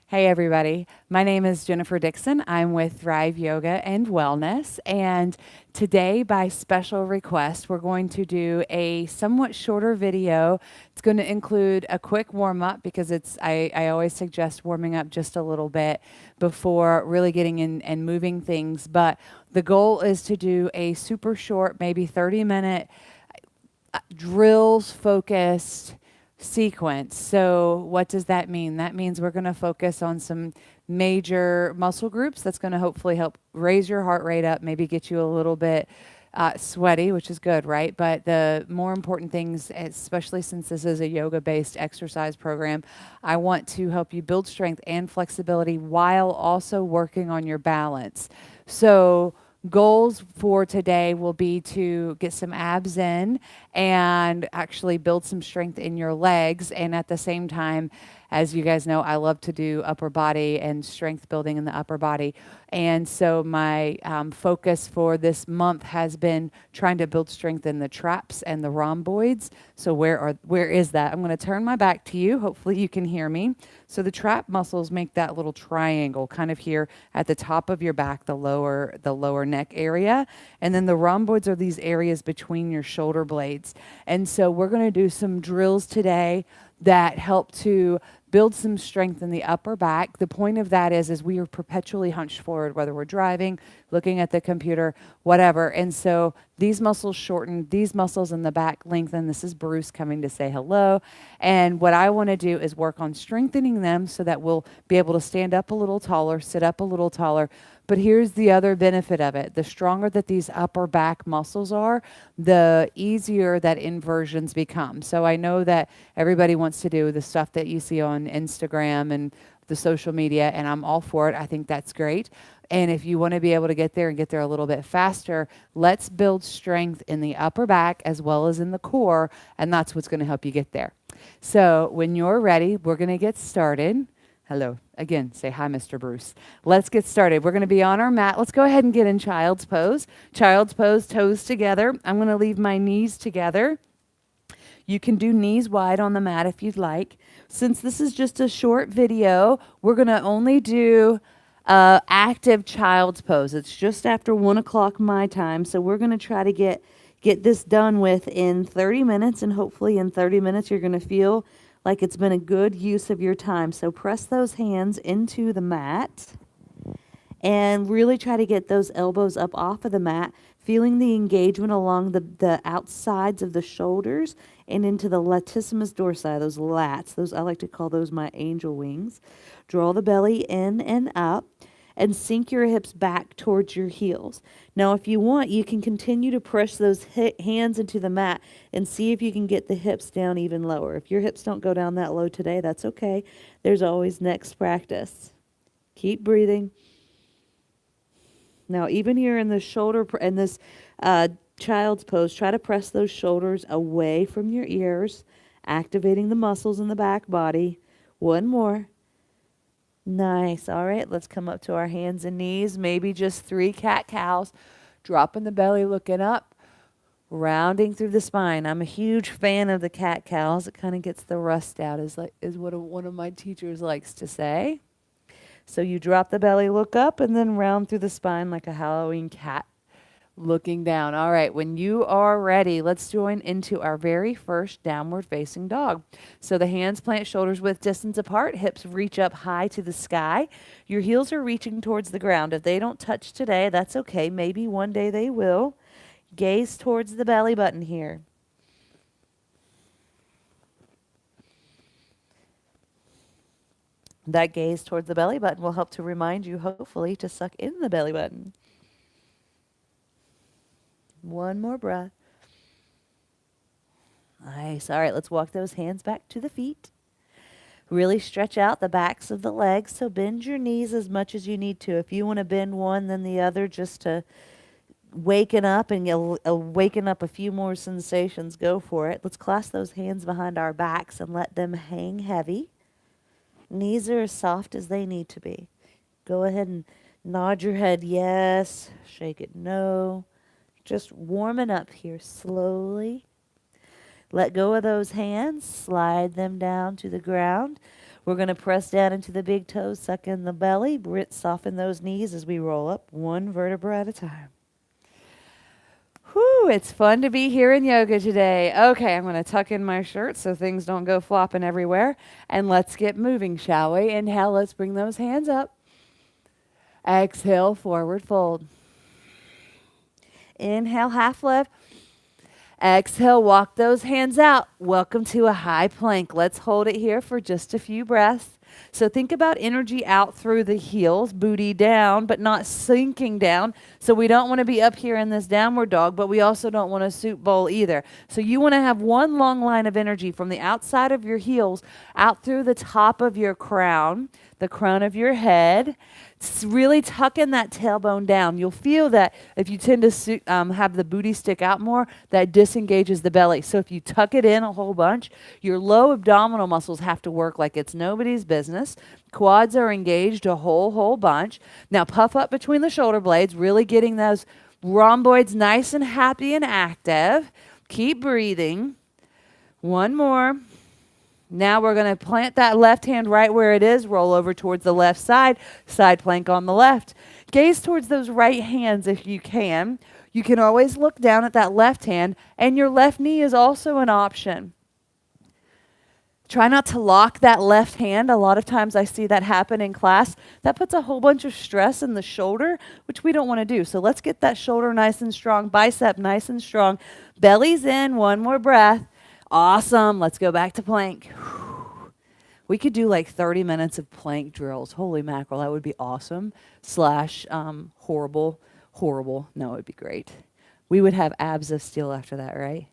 Hey, everybody. My name is Jennifer Dixon. I'm with Thrive Yoga and Wellness. And today, by special request, we're going to do a somewhat shorter video. It's going to include a quick warm up because I always suggest warming up just a little bit before really getting in and moving things. But the goal is to do a super short, maybe 30-minute drills focused sequence. So, what does that mean? That means we're going to focus on some major muscle groups that's going to hopefully help raise your heart rate up, maybe get you a little bit sweaty, which is good, right? But the more important things, especially since this is a yoga based exercise program, I want to help you build strength and flexibility while also working on your balance. So, goals for today will be to get some abs in and actually build some strength in your legs. And at the same time, as you guys know, I love to do upper body and strength building in the upper body. And so my focus for this month has been trying to build strength in the traps and the rhomboids. So where is that? I'm going to turn my back to you. Hopefully you can hear me. So the trap muscles make that little triangle kind of here at the top of your back, the lower neck area. And then the rhomboids are these areas between your shoulder blades. And so we're going to do some drills today that help to build some strength in the upper back. The point of that is we are perpetually hunched forward, whether we're driving, looking at the computer, whatever. And so these muscles shorten, these muscles in the back lengthen. This is Bruce coming to say hello. And what I want to do is work on strengthening them so that we'll be able to stand up a little taller, sit up a little taller. But here's the other benefit of it. The stronger that these upper back muscles are, the easier that inversions become. So I know that everybody wants to do the stuff that you see on Instagram and the social media, and I'm all for it. I think that's great. And if you want to be able to get there and get there a little bit faster, let's build strength in the upper back as well as in the core, and that's what's going to help you get there. So when you're ready, we're going to get started. Hello. Again, say hi, Mr. Bruce. Let's get started. We're going to be on our mat. Let's go ahead and get in child's pose. Child's pose, toes together. I'm going to leave my knees together. You can do knees wide on the mat if you'd like. Since this is just a short video, we're going to only do active child's pose. It's just after 1 o'clock my time, so we're going to try to get this done with in 30 minutes, and hopefully in 30 minutes you're going to feel like it's been a good use of your time. So press those hands into the mat and really try to get those elbows up off of the mat, feeling the engagement along the outsides of the shoulders and into the latissimus dorsi, those lats. Those, I like to call those my angel wings. Draw the belly in and up and sink your hips back towards your heels. Now, if you want, you can continue to press those hands into the mat and see if you can get the hips down even lower. If your hips don't go down that low today, that's okay. There's always next practice. Keep breathing. Now, even here in the in this child's pose, try to press those shoulders away from your ears, activating the muscles in the back body. One more. Nice. All right, let's come up to our hands and knees. Maybe just 3 cat-cows. Dropping the belly, looking up, rounding through the spine. I'm a huge fan of the cat-cows. It kind of gets the rust out, is what one of my teachers likes to say. So you drop the belly, look up, and then round through the spine like a Halloween cat looking down. All right, when you are ready, let's join into our very first downward facing dog. So the hands plant shoulders width distance apart, hips reach up high to the sky. Your heels are reaching towards the ground. If they don't touch today, that's okay. Maybe one day they will. Gaze towards the belly button here. That gaze towards the belly button will help to remind you, hopefully, to suck in the belly button. One more breath. Nice. All right, let's walk those hands back to the feet. Really stretch out the backs of the legs, so bend your knees as much as you need to. If you want to bend one, then the other, just to waken up and waken up a few more sensations, go for it. Let's clasp those hands behind our backs and let them hang heavy. Knees are as soft as they need to be. Go ahead and nod your head yes, shake it no. Just warming up here slowly. Let go of those hands, slide them down to the ground. We're going to press down into the big toes, suck in the belly, soften those knees as we roll up one vertebra at a time. Whew, it's fun to be here in yoga today. Okay, I'm going to tuck in my shirt so things don't go flopping everywhere. And let's get moving, shall we? Inhale, let's bring those hands up. Exhale, forward fold. Inhale, half lift. Exhale, walk those hands out. Welcome to a high plank. Let's hold it here for just a few breaths. So think about energy out through the heels, booty down, but not sinking down. So we don't want to be up here in this downward dog, but we also don't want to soup bowl either. So you want to have one long line of energy from the outside of your heels out through the top of your crown, the crown of your head. Really tucking that tailbone down. You'll feel that if you tend to have the booty stick out more, that disengages the belly. So if you tuck it in a whole bunch, your low abdominal muscles have to work like it's nobody's business. Quads are engaged a whole bunch. Now puff up between the shoulder blades, really getting those rhomboids nice and happy and active. Keep breathing. One more. Now we're going to plant that left hand right where it is, roll over towards the left side, side plank on the left. Gaze towards those right hands if you can. You can always look down at that left hand, and your left knee is also an option. Try not to lock that left hand. A lot of times I see that happen in class. That puts a whole bunch of stress in the shoulder, which we don't want to do. So let's get that shoulder nice and strong, bicep nice and strong. Belly's in, one more breath. Awesome. Let's go back to plank. We could do like 30 minutes of plank drills. Holy mackerel, that would be awesome. / horrible. No, it would be great. We would have abs of steel after that, right?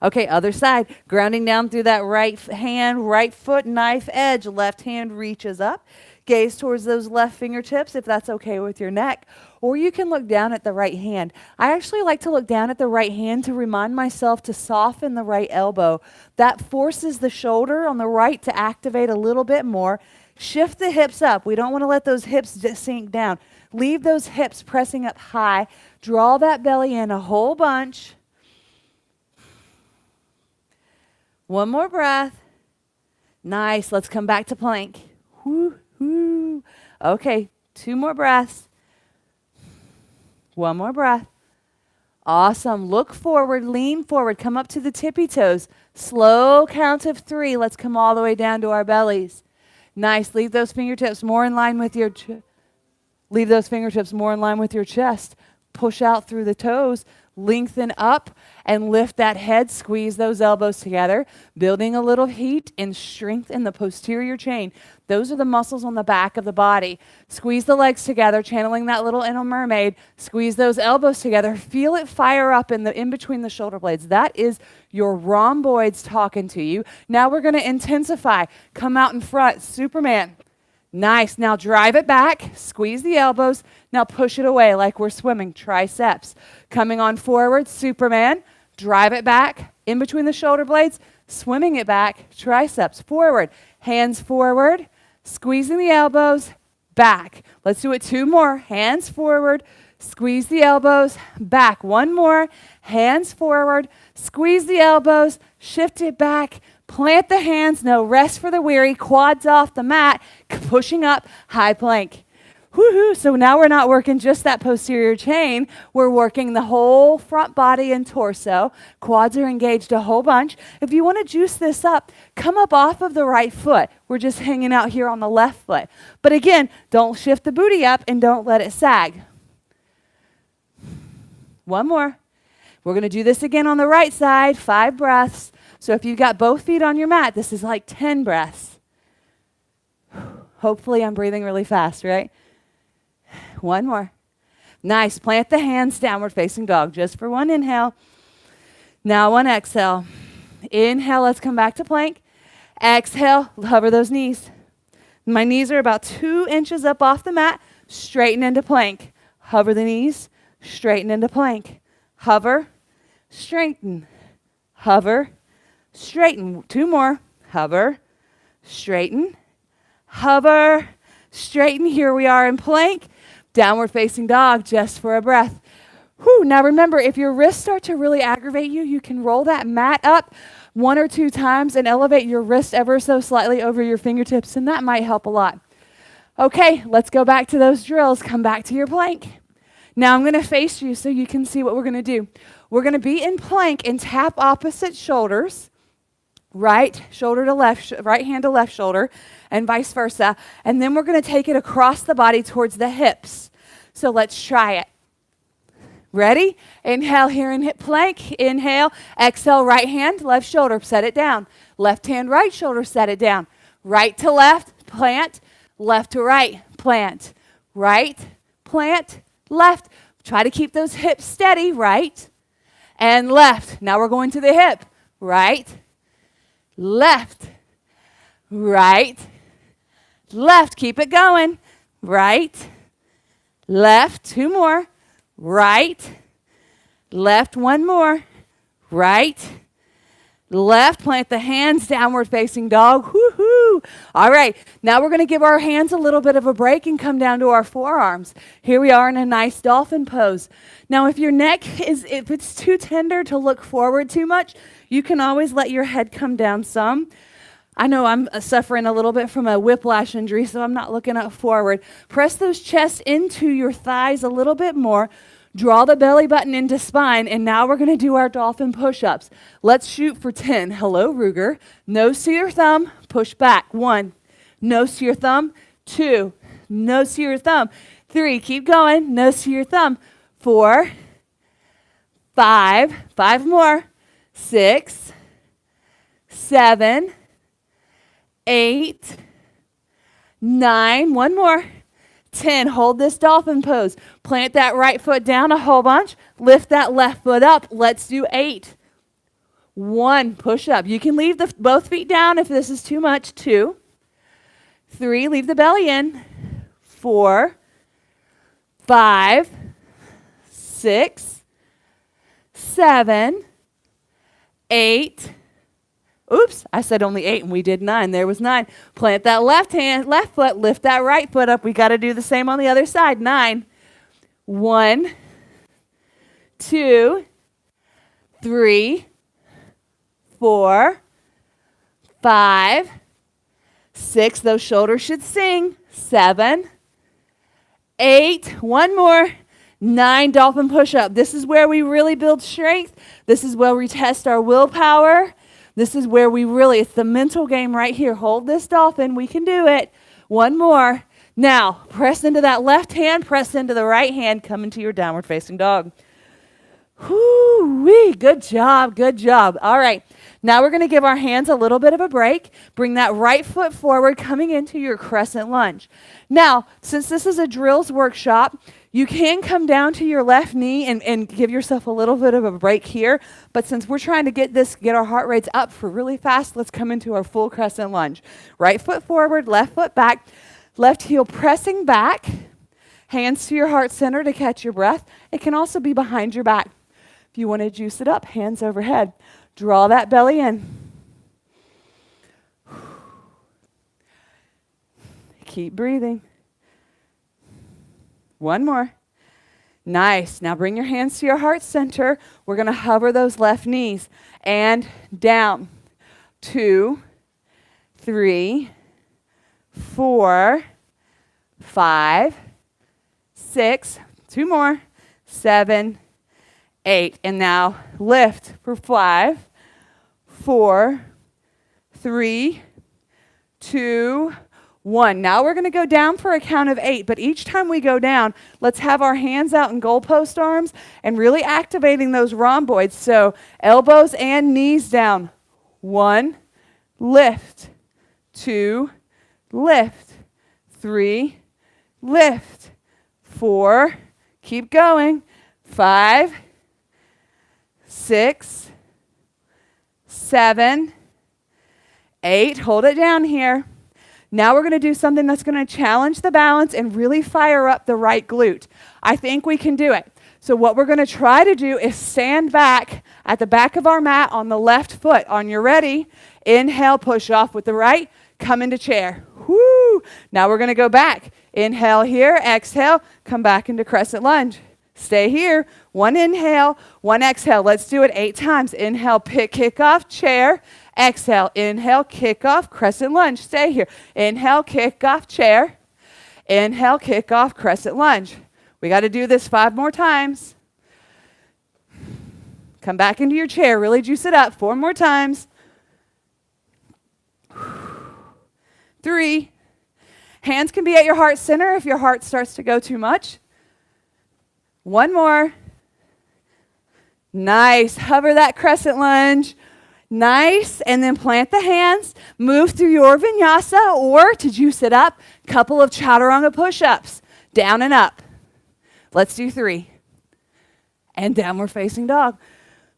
Okay, other side. Grounding down through that right hand, right foot, knife edge. Left hand reaches up. Gaze towards those left fingertips if that's okay with your neck. Or you can look down at the right hand. I actually like to look down at the right hand to remind myself to soften the right elbow. That forces the shoulder on the right to activate a little bit more. Shift the hips up. We don't want to let those hips sink down. Leave those hips pressing up high. Draw that belly in a whole bunch. One more breath. Nice. Let's come back to plank. Woo-hoo. Okay, 2 more breaths. 1 more breath. Awesome. Look forward, lean forward, come up to the tippy toes. Slow count of 3. Let's come all the way down to our bellies. Nice. Leave those fingertips more in line with your chest. Push out through the toes. Lengthen up and lift that head. Squeeze those elbows together, building a little heat and strength in the posterior chain. Those are the muscles on the back of the body. Squeeze the legs together, channeling that little inner mermaid. Squeeze those elbows together. Feel it fire up in between the shoulder blades. That is your rhomboids talking to you. Now we're going to intensify. Come out in front, Superman. Nice. Now drive it back. Squeeze the elbows. Now push it away like we're swimming. Triceps. Coming on forward. Superman. Drive it back. In between the shoulder blades. Swimming it back. Triceps. Forward. Hands forward. Squeezing the elbows. Back. Let's do it 2 more. Hands forward. Squeeze the elbows. Back. 1 more. Hands forward. Squeeze the elbows. Shift it back. Plant the hands, no rest for the weary, quads off the mat, pushing up, high plank. Woohoo! So now we're not working just that posterior chain, we're working the whole front body and torso. Quads are engaged a whole bunch. If you want to juice this up, come up off of the right foot. We're just hanging out here on the left foot. But again, don't shift the booty up and don't let it sag. 1 more. We're going to do this again on the right side, 5 breaths. So if you've got both feet on your mat, this is like 10 breaths. Hopefully I'm breathing really fast, right? 1 more. Nice. Plant the hands, downward facing dog, just for 1 inhale. Now 1 exhale. Inhale, let's come back to plank. Exhale, hover those knees. My knees are about 2 inches up off the mat. Straighten into plank. Hover the knees. Straighten into plank. Hover. Straighten. Hover. Straighten. 2 more. Hover. Straighten. Hover. Straighten. Here we are in plank. Downward facing dog, just for a breath. Whew. Now remember, if your wrists start to really aggravate you, you can roll that mat up, 1 or 2 times and elevate your wrist ever so slightly over your fingertips, and that might help a lot. Okay, let's go back to those drills. Come back to your plank. Now I'm going to face you so you can see what we're going to do. We're going to be in plank and tap opposite shoulders, right shoulder to left, right hand to left shoulder, and vice versa. And then we're going to take it across the body towards the hips. So let's try it. Ready? Inhale here and hip plank. Inhale. Exhale, right hand, left shoulder, set it down. Left hand, right shoulder, set it down. Right to left, plant. Left to right, plant. Right, plant, left. Try to keep those hips steady, right and left. Now we're going to the hip. Right, left, right, left. Keep it going. Right, left, 2 more. Right, left, 1 more. Right, left, plant the hands, downward facing dog. Woo-hoo. All right, now we're going to give our hands a little bit of a break and come down to our forearms. Here we are in a nice dolphin pose. Now, if your neck if it's too tender to look forward too much, you can always let your head come down some. I know I'm suffering a little bit from a whiplash injury, so I'm not looking up forward. Press those chests into your thighs a little bit more. Draw the belly button into spine, and now we're going to do our dolphin push-ups. Let's shoot for 10. Hello, Ruger. Nose to your thumb, push back. 1. Nose to your thumb. 2. Nose to your thumb. 3. Keep going. Nose to your thumb. 4. 5. 5 more. 6. 7. 8. 9. 1 more. 10. Hold this dolphin pose. Plant that right foot down a whole bunch. Lift that left foot up. Let's do 8. 1. Push up. You can leave both feet down if this is too much. 2. 3. Leave the belly in. 4. 5. 6. 7. 8. Oops, I said only 8 and we did 9. There was 9. Plant that left foot, lift that right foot up. We got to do the same on the other side. 9. 1, 2, 3, 4, 5, 6. Those shoulders should sing. 7, 8. 1 more. 9. Dolphin push-up. This is where we really build strength. This is where we test our willpower. This is where it's the mental game right here. Hold this dolphin. We can do it. 1 more. Now, press into that left hand, press into the right hand, come into your downward facing dog. Whoo-wee. Good job, good job. All right. Now we're going to give our hands a little bit of a break. Bring that right foot forward, coming into your crescent lunge. Now, since this is a drills workshop, you can come down to your left knee and give yourself a little bit of a break here. But since we're trying to get our heart rates up for really fast, let's come into our full crescent lunge. Right foot forward, left foot back, left heel pressing back, hands to your heart center to catch your breath. It can also be behind your back. If you want to juice it up, hands overhead. Draw that belly in. Keep breathing. 1 more. Nice. Now bring your hands to your heart center. We're going to hover those left knees. And down. 2, 3, 4, 5, 6. 2 more. 7, 8. And now lift for 5, 4, 3, 2, 1. Now we're going to go down for a count of 8, but each time we go down, let's have our hands out in goalpost arms and really activating those rhomboids. So elbows and knees down. 1, lift. 2, lift. 3, lift. 4, keep going. 5, 6, 7, 8. Hold it down here. Now we're going to do something that's going to challenge the balance and really fire up the right glute. I think we can do it. So what we're going to try to do is stand back at the back of our mat on the left foot. On your ready, inhale, push off with the right, come into chair. Woo! Now we're going to go back. Inhale here, exhale, come back into crescent lunge. Stay here. One inhale, one exhale. Let's do it 8 times. Inhale, kick off, chair. Exhale, inhale, kick off, crescent lunge. Stay here. Inhale, kick off, chair. Inhale, kick off, crescent lunge. We got to do this 5 more times. Come back into your chair. Really juice it up. 4 more times. 3. Hands can be at your heart center if your heart starts to go too much. 1 more. Nice. Hover that crescent lunge. Nice. And then plant the hands. Move through your vinyasa, or to juice it up, couple of chaturanga push-ups. Down and up. Let's do 3. And downward facing dog.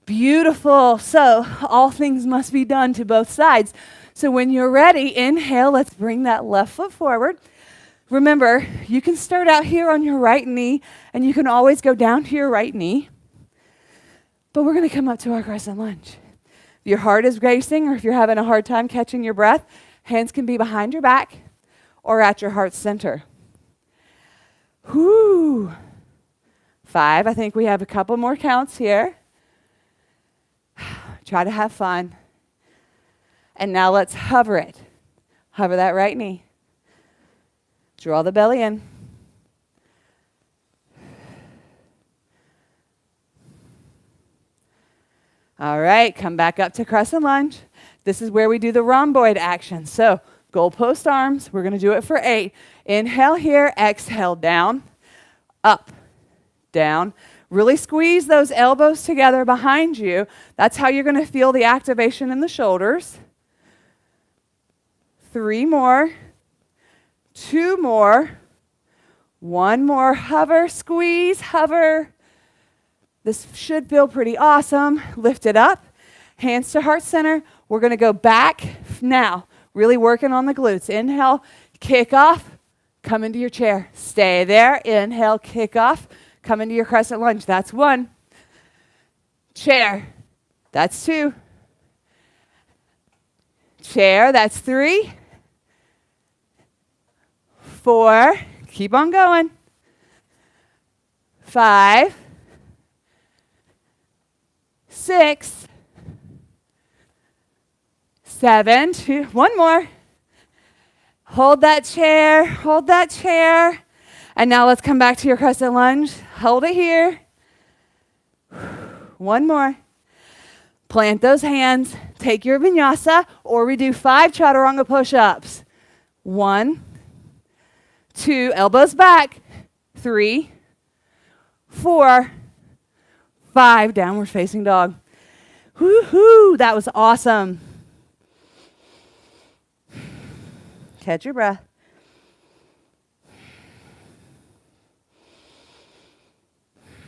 Beautiful. So all things must be done to both sides. So when you're ready, inhale. Let's bring that left foot forward. Remember, you can start out here on your right knee, and you can always go down to your right knee. But we're going to come up to our crescent lunge. If your heart is racing, or if you're having a hard time catching your breath, hands can be behind your back or at your heart center. Whoo. 5. I think we have a couple more counts here. Try to have fun. And now let's hover it. Hover that right knee. Draw the belly in. All right, come back up to crescent lunge. This is where we do the rhomboid action. So goalpost arms, we're going to do it for 8. Inhale here, exhale down, up, down. Really squeeze those elbows together behind you. That's how you're going to feel the activation in the shoulders. 3 more. 2 more. 1 more. Hover, squeeze, hover. This should feel pretty awesome. Lift it up. Hands to heart center. We're going to go back now. Really working on the glutes. Inhale, kick off. Come into your chair. Stay there. Inhale, kick off. Come into your crescent lunge. That's 1. Chair. That's 2. Chair. That's 3. 4. Keep on going. 5. 6. 7. 2. 1 more. Hold that chair. Hold that chair. And now let's come back to your crescent lunge. Hold it here. 1 more. Plant those hands. Take your vinyasa, or we do 5 chaturanga push-ups. 1, 2, elbows back. 3, 4, 5, downward facing dog. Woohoo, that was awesome. Catch your breath.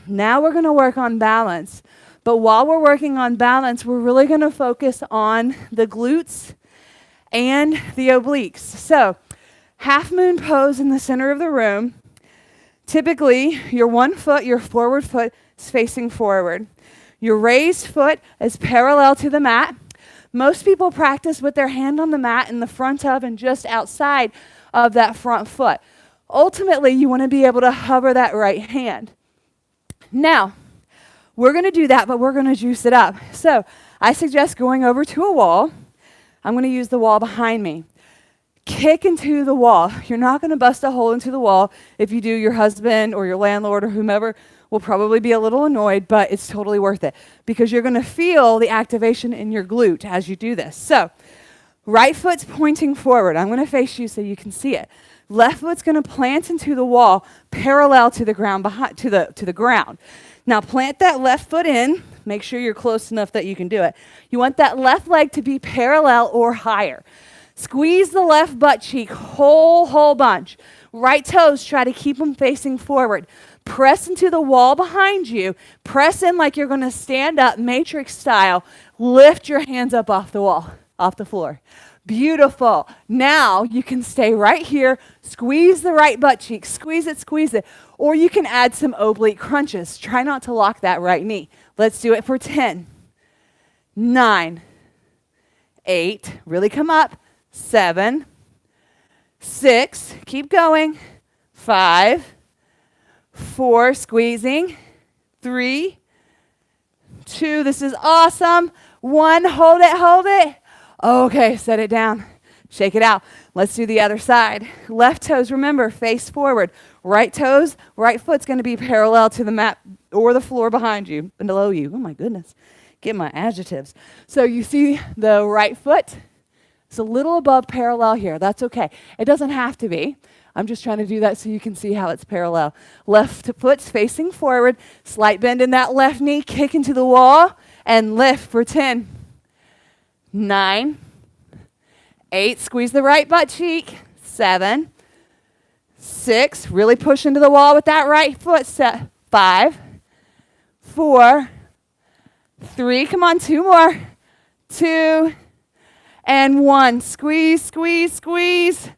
Now we're going to work on balance. But while we're working on balance, we're really going to focus on the glutes and the obliques. So, half moon pose in the center of the room. Typically, your forward foot is facing forward. Your raised foot is parallel to the mat. Most people practice with their hand on the mat in the front of and just outside of that front foot. Ultimately, you want to be able to hover that right hand. Now, we're going to do that, but we're going to juice it up. So I suggest going over to a wall. I'm going to use the wall behind me. Kick into the wall. You're not going to bust a hole into the wall. If you do, your husband or your landlord or whomever will probably be a little annoyed, but it's totally worth it because you're going to feel the activation in your glute as you do this. So right foot's pointing forward. I'm going to face you so you can see it. Left foot's going to plant into the wall parallel to the ground to the ground. Now plant that left foot in. Make sure you're close enough that you can do it. You want that left leg to be parallel or higher. Squeeze the left butt cheek whole bunch. Right toes, try to keep them facing forward. Press into the wall behind you. Press in like you're going to stand up, matrix style. Lift your hands up off the wall, off the floor. Beautiful. Now you can stay right here. Squeeze the right butt cheek. Squeeze it. Or you can add some oblique crunches. Try not to lock that right knee. Let's do it for 10, 9, 8. Really come up. 7, 6. Keep going. 5, 4. Squeezing. 3, 2, this is awesome. 1, hold it, hold it. Okay, set it down. Shake it out. Let's do the other side. Left toes, remember, face forward. Right toes, right foot's going to be parallel to the mat or the floor behind you, below you. Oh my goodness, get my adjectives. So you see the right foot? It's a little above parallel here. That's okay. It doesn't have to be. I'm just trying to do that so you can see how it's parallel. Left foot's facing forward. Slight bend in that left knee. Kick into the wall and lift for 10, 9, 8. Squeeze the right butt cheek. 7, 6. Really push into the wall with that right foot. 5, 4, 3. Come on, 2 more. 2 and 1. Squeeze, squeeze, squeeze.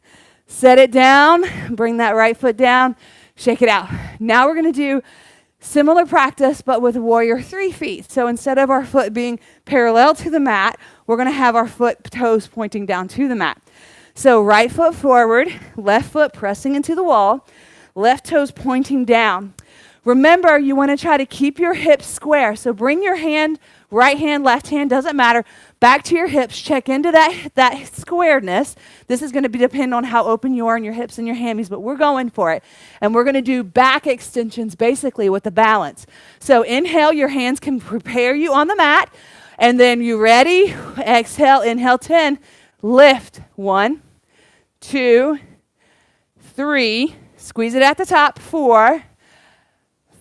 Set it down. Bring that right foot down. Shake it out. Now we're going to do similar practice, but with warrior 3 feet. So instead of our foot being parallel to the mat, we're going to have our toes pointing down to the mat. So right foot forward, left foot pressing into the wall, left toes pointing down. Remember, you want to try to keep your hips square. So bring your hand, right hand, left hand, doesn't matter, back to your hips. Check into that squareness. This is going to depend on how open you are in your hips and your hammies, but we're going for it. And we're going to do back extensions basically with the balance. So inhale, your hands can prepare you on the mat. And then you ready? Exhale, inhale 10. Lift. 1, 2, 3. Squeeze it at the top. 4,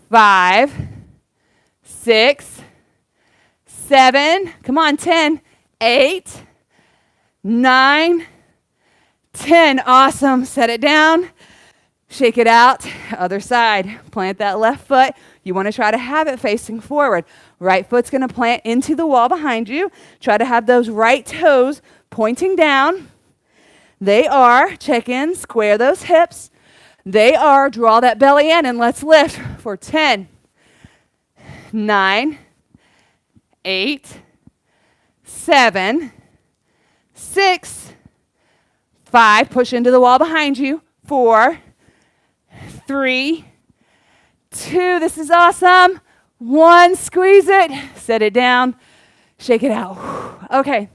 5, 6, 7, come on, 10, 8, 9, 10. Awesome. Set it down. Shake it out. Other side. Plant that left foot. You want to try to have it facing forward. Right foot's going to plant into the wall behind you. Try to have those right toes pointing down. They are. Check in. Square those hips. They are. Draw that belly in and let's lift for 10, 9, 8, 7, 6, 5. Push into the wall behind you. 4, 3, 2. This is awesome. 1. Squeeze it. Set it down. Shake it out. Okay.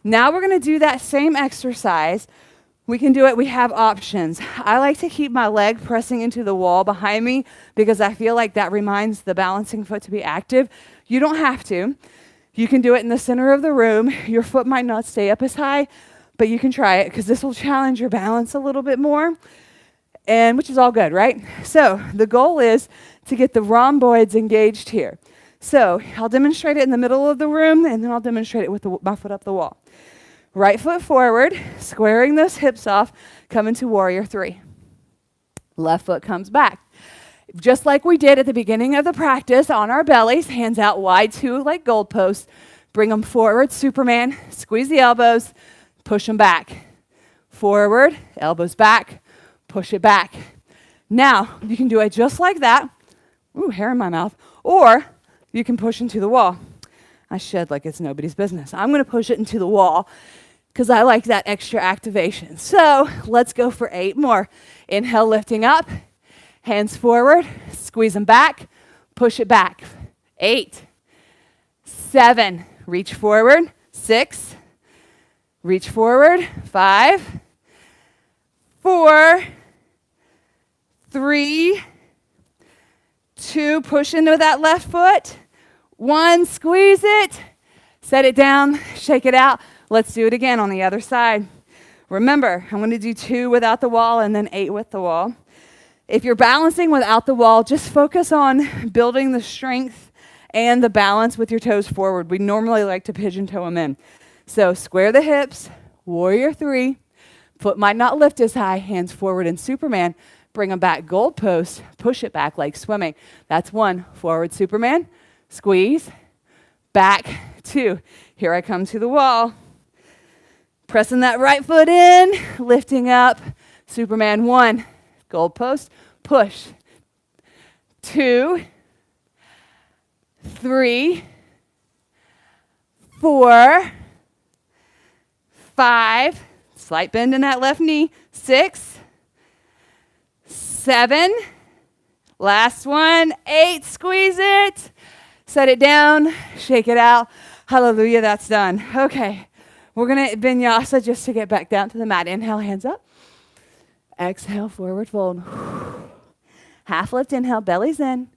Now we're going to do that same exercise. We can do it. We have options. I like to keep my leg pressing into the wall behind me because I feel like that reminds the balancing foot to be active. You don't have to. You can do it in the center of the room. Your foot might not stay up as high, but you can try it because this will challenge your balance a little bit more, and which is all good, right? So the goal is to get the rhomboids engaged here. So I'll demonstrate it in the middle of the room, and then I'll demonstrate it with my foot up the wall. Right foot forward, squaring those hips off, come into warrior 3. Left foot comes back. Just like we did at the beginning of the practice, on our bellies, hands out wide too, like goalposts. Bring them forward, Superman. Squeeze the elbows, push them back. Forward, elbows back, push it back. Now, you can do it just like that. Ooh, hair in my mouth. Or you can push into the wall. I shed like it's nobody's business. I'm going to push it into the wall because I like that extra activation. So let's go for 8 more. Inhale, lifting up. Hands forward. Squeeze them back. Push it back. 8, 7. Reach forward. 6. Reach forward. 5, 4, 3, 2. Push into that left foot. 1, squeeze it, set it down, shake it out. Let's do it again on the other side. Remember, I'm going to do 2 without the wall and then 8 with the wall. If you're balancing without the wall, just focus on building the strength and the balance with your toes forward. We normally like to pigeon toe them in. So square the hips, warrior 3. Foot might not lift as high, hands forward in Superman. Bring them back, goalpost, push it back like swimming. That's 1, forward Superman. Squeeze, back, 2. Here I come to the wall. Pressing that right foot in, lifting up, Superman 1. Goalpost, push. 2, 3, 4, 5. Slight bend in that left knee. 6, 7, Last one, 8, squeeze it. Set it down, shake it out. Hallelujah, that's done. Okay, we're gonna vinyasa just to get back down to the mat. Inhale, hands up. Exhale, forward fold. Half lift, inhale, belly's in.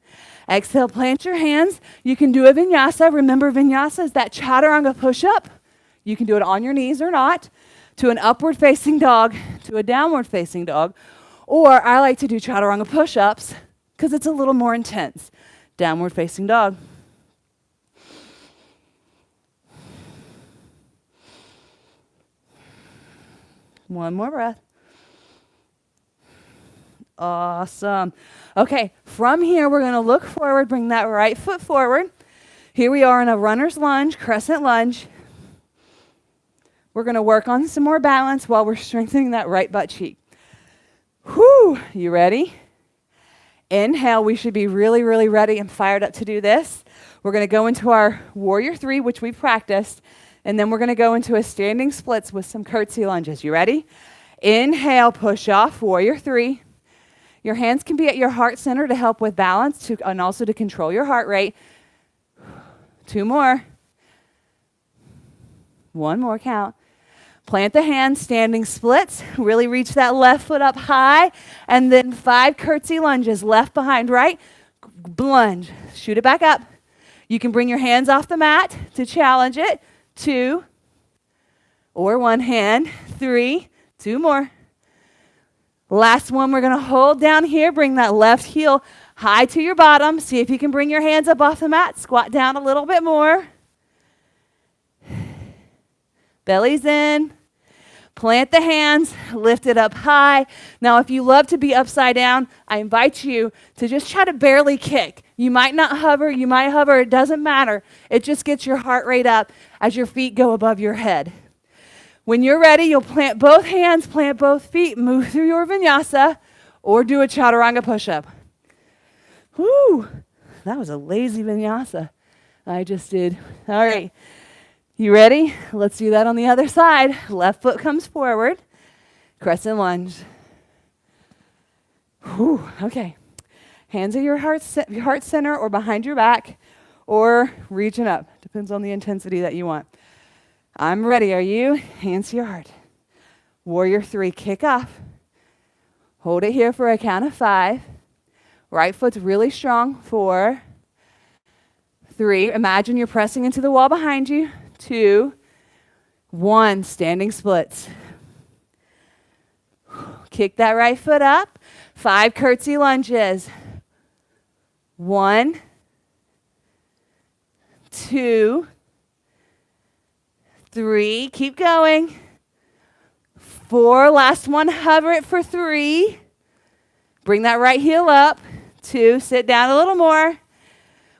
Exhale, plant your hands. You can do a vinyasa. Remember, vinyasa is that chaturanga push-up. You can do it on your knees or not. To an upward facing dog, to a downward facing dog. Or I like to do chaturanga push-ups because it's a little more intense. Downward facing dog. One more breath. Awesome. Okay, from here, we're going to look forward, bring that right foot forward. Here we are in a runner's lunge, crescent lunge. We're going to work on some more balance while we're strengthening that right butt cheek. Whew, you ready? Inhale, we should be really, really ready and fired up to do this. We're going to go into our warrior 3, which we practiced, and then we're going to go into a standing splits with some curtsy lunges. You ready? Inhale, push off, warrior 3. Your hands can be at your heart center to help with balance and also to control your heart rate. 2 more. 1 more count. Plant the hands, standing splits. Really reach that left foot up high. And then 5 curtsy lunges, left behind right. Lunge. Shoot it back up. You can bring your hands off the mat to challenge it. 2 or 1 hand. 3. 2 more. Last one, we're going to hold down here. Bring that left heel high to your bottom. See if you can bring your hands up off the mat. Squat down a little bit more. Belly's in. Plant the hands. Lift it up high. Now, if you love to be upside down, I invite you to just try to barely kick. You might not hover. You might hover. It doesn't matter. It just gets your heart rate up as your feet go above your head. When you're ready, you'll plant both hands, plant both feet, move through your vinyasa, or do a chaturanga push-up. Whew, that was a lazy vinyasa I just did. All right, you ready? Let's do that on the other side. Left foot comes forward, crescent lunge. Whew, okay. Hands at your heart center or behind your back, or reaching up. Depends on the intensity that you want. I'm ready. Are you? Hands to your heart. Warrior 3, kick off. Hold it here for a count of 5. Right foot's really strong. 4, 3. Imagine you're pressing into the wall behind you. 2, 1. Standing splits. Kick that right foot up. 5 curtsy lunges. 1, 2, 3, keep going. 4, last one, hover it for 3. Bring that right heel up. 2, sit down a little more.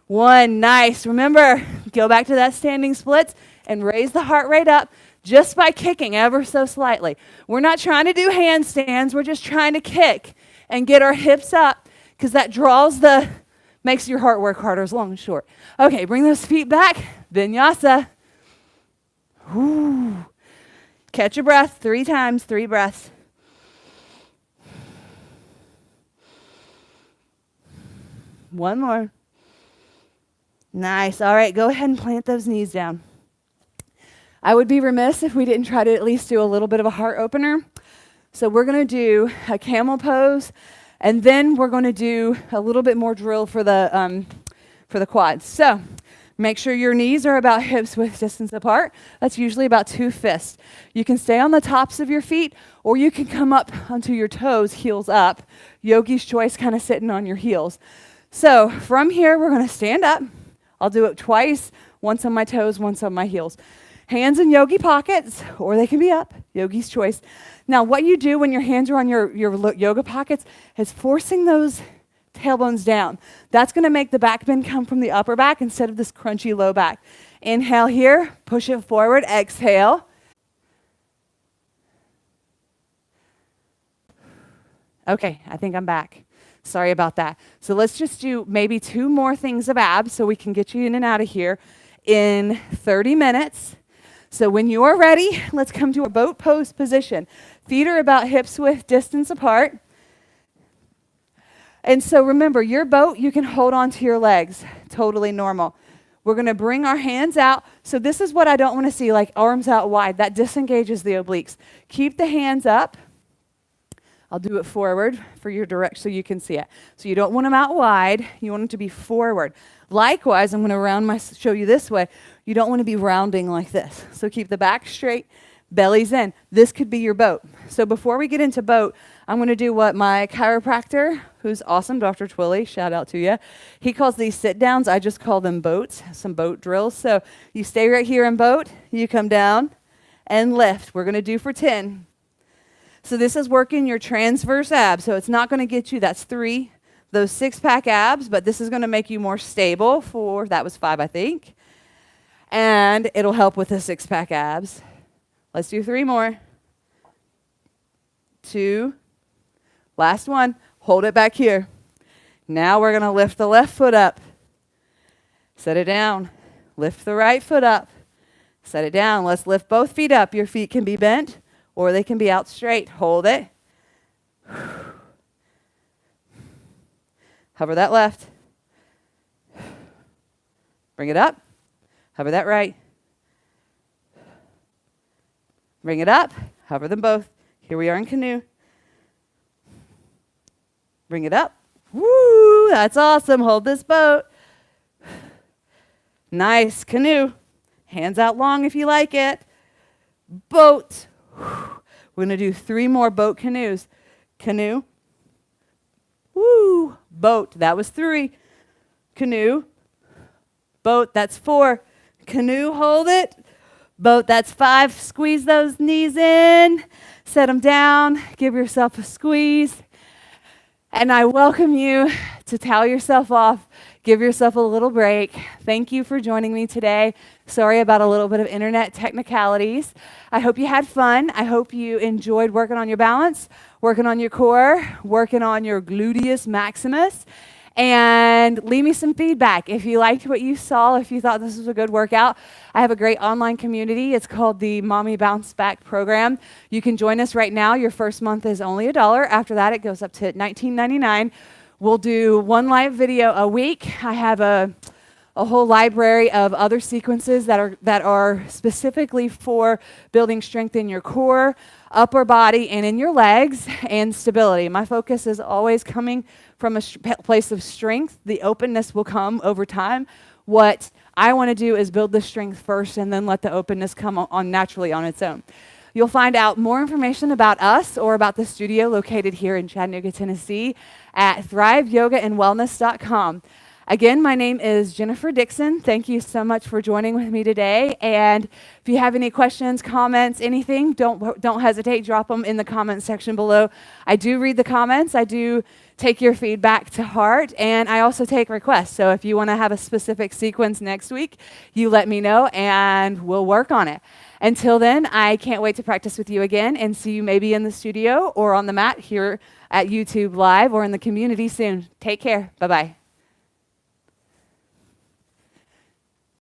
1, nice. Remember, go back to that standing splits and raise the heart rate up just by kicking ever so slightly. We're not trying to do handstands. We're just trying to kick and get our hips up because that makes your heart work harder as long and short. Okay, bring those feet back. Vinyasa. Ooh. Catch your breath 3 times, 3 breaths. One more. Nice. All right, go ahead and plant those knees down. I would be remiss if we didn't try to at least do a little bit of a heart opener. So we're going to do a camel pose, and then we're going to do a little bit more drill for the quads. So make sure your knees are about hips width distance apart. That's usually about 2 fists. You can stay on the tops of your feet, or you can come up onto your toes, heels up. Yogi's choice, kind of sitting on your heels. So from here, we're going to stand up. I'll do it twice, once on my toes, once on my heels. Hands in yogi pockets, or they can be up. Yogi's choice. Now, what you do when your hands are on your yoga pockets is forcing those tailbones down. That's going to make the back bend come from the upper back instead of this crunchy low back. Inhale here, push it forward, exhale. Okay, I think I'm back. Sorry about that. So let's just do maybe 2 more things of abs so we can get you in and out of here in 30 minutes. So when you are ready, let's come to a boat pose position. Feet are about hips width distance apart. And so remember, your boat, you can hold on to your legs, totally normal. We're going to bring our hands out. So this is what I don't want to see, like arms out wide. That disengages the obliques. Keep the hands up. I'll do it forward for your direct so you can see it. So you don't want them out wide. You want them to be forward. Likewise, I'm going to show you this way. You don't want to be rounding like this. So keep the back straight, belly's in. This could be your boat. So before we get into boat, I'm going to do what my chiropractor, who's awesome, Dr. Twilley, shout out to you. He calls these sit downs. I just call them boats, some boat drills. So you stay right here in boat. You come down and lift. We're going to do for 10. So this is working your transverse abs. So it's not going to get you, that's 3, those 6-pack abs, but this is going to make you more stable for, that was 5, I think. And it'll help with the 6-pack abs. Let's do 3 more. 2. Last one. Hold it back here. Now we're going to lift the left foot up. Set it down. Lift the right foot up. Set it down. Let's lift both feet up. Your feet can be bent or they can be out straight. Hold it. Hover that left. Bring it up. Hover that right. Bring it up. Hover them both. Here we are in canoe. Bring it up. Woo! That's awesome. Hold this boat. Nice. Canoe. Hands out long if you like it. Boat. We're going to do 3 more boat canoes. Canoe. Woo! Boat. That was 3. Canoe. Boat. That's 4. Canoe. Hold it. Boat. That's 5. Squeeze those knees in. Set them down. Give yourself a squeeze. And I welcome you to towel yourself off. Give yourself a little break. Thank you for joining me today. Sorry about a little bit of internet technicalities. I hope you had fun. I hope you enjoyed working on your balance, working on your core, working on your gluteus maximus. And leave me some feedback. If you liked what you saw, if you thought this was a good workout, I have a great online community. It's called the Mommy Bounce Back Program. You can join us right now. Your first month is only $1. After that, it goes up to $19.99. We'll do 1 live video a week. I have a whole library of other sequences that are specifically for building strength in your core, upper body, and in your legs, and stability. My focus is always coming from a place of strength. The openness will come over time. What I want to do is build the strength first and then let the openness come on naturally on its own. You'll find out more information about us or about the studio located here in Chattanooga, Tennessee at thriveyogaandwellness.com. Again, my name is Jennifer Dixon. Thank you so much for joining with me today. And if you have any questions, comments, anything, don't hesitate. Drop them in the comment section below. I do read the comments. I do take your feedback to heart, and I also take requests. So if you want to have a specific sequence next week, you let me know, and we'll work on it. Until then, I can't wait to practice with you again and see you maybe in the studio or on the mat here at YouTube Live or in the community soon. Take care. Bye-bye.